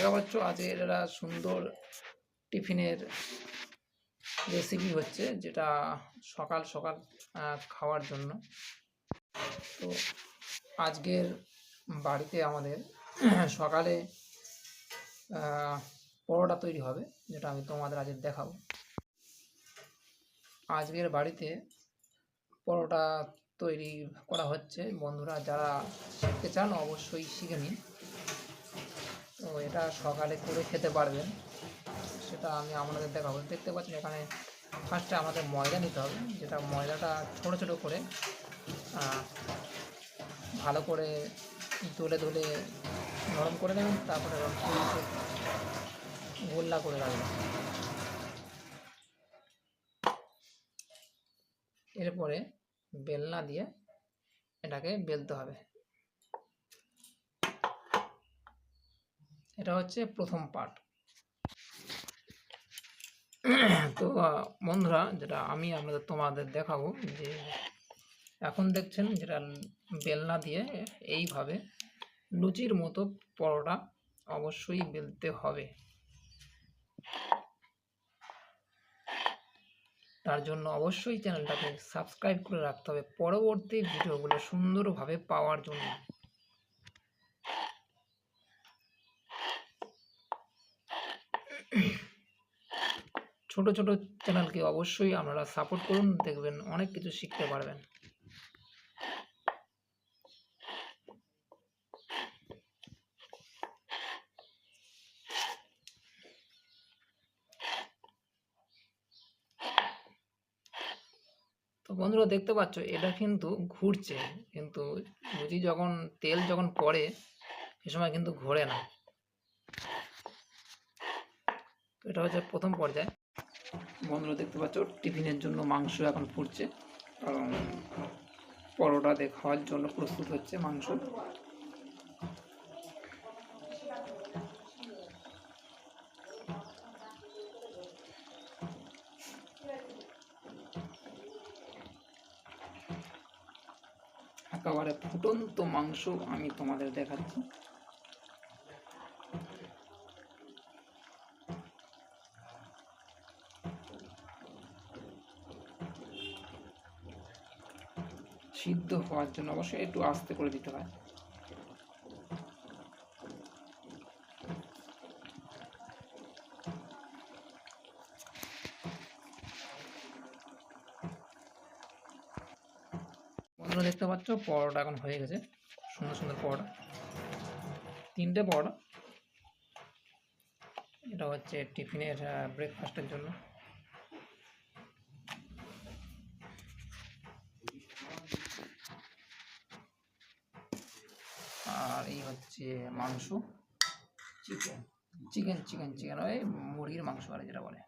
দেখা পাচ্ছ আজকের একটা সুন্দর টিফিনের রেসিপি হচ্ছে, যেটা সকাল সকাল খাওয়ার জন্য। তো আজকের বাড়িতে আমাদের সকালে পরোটা তৈরি হবে, যেটা আমি তোমাদের আজকে দেখাবো। আজকের বাড়িতে পরোটা তৈরি করা হচ্ছে। বন্ধুরা যারা শিখতে চান অবশ্যই শিখে নিন। তো এটা সকালে করে খেতে পারবেন, সেটা আমি আপনাদের দেখাবো। দেখতে পাচ্ছেন এখানে ফার্স্টে আমাদের ময়দা নিতে হবে, যেটা ময়দাটা ছোট ছোট করে ভালো করে দলে দলে নরম করে নেবেন। তারপরে গোল্লা করে রাখবেন। এরপরে বেলনা দিয়ে এটাকে বেলতে হবে। এটা হচ্ছে প্রথম পার্ট। তো বন্ধুরা, যেটা আমি তোমাদের দেখাবো, যে এখন দেখছেন যেটা বেলনা দিয়ে এইভাবে লুচির মতো পরোটা অবশ্যই বেলতে হবে। তার জন্য অবশ্যই চ্যানেলটাকে সাবস্ক্রাইব করে রাখতে হবে পরবর্তী ভিডিওগুলো সুন্দরভাবে পাওয়ার জন্য। ছোট ছোট চ্যানেলকে অবশ্যই আপনারা সাপোর্ট করুন, দেখবেন অনেক কিছু শিখতে পারবেন। তো বন্ধুরা দেখতে পাচ্ছ এটা কিন্তু ঘুরছে, কিন্তু লুচি যখন তেল যখন পড়ে সে সময় কিন্তু ঘোরে না। তো এটা হচ্ছে প্রথম পর্যায়ে। বন্ধুরা দেখতে পাচ্ছ টিফিনের জন্য মাংস এখন ফুটছে, কারণ পরোটা দিয়ে খাওয়ার জন্য প্রস্তুত হচ্ছে মাংস। একেবারে ফুটন্ত মাংস আমি তোমাদের দেখাচ্ছি। সিদ্ধ হওয়ার জন্য অবশ্যই একটু আস্তে করে দিতে হয়। বন্ধুরা দেখতে পাচ্ছ পরোটা এখন হয়ে গেছে, সুন্দর সুন্দর পরোটা, 3টে পরোটা। এটা হচ্ছে টিফিনের ব্রেকফাস্টের জন্য। আর এই হচ্ছে মাংস, চিকেন চিকেন চিকেন চিকেন ওই মুরগির মাংস আর যেটা বলে।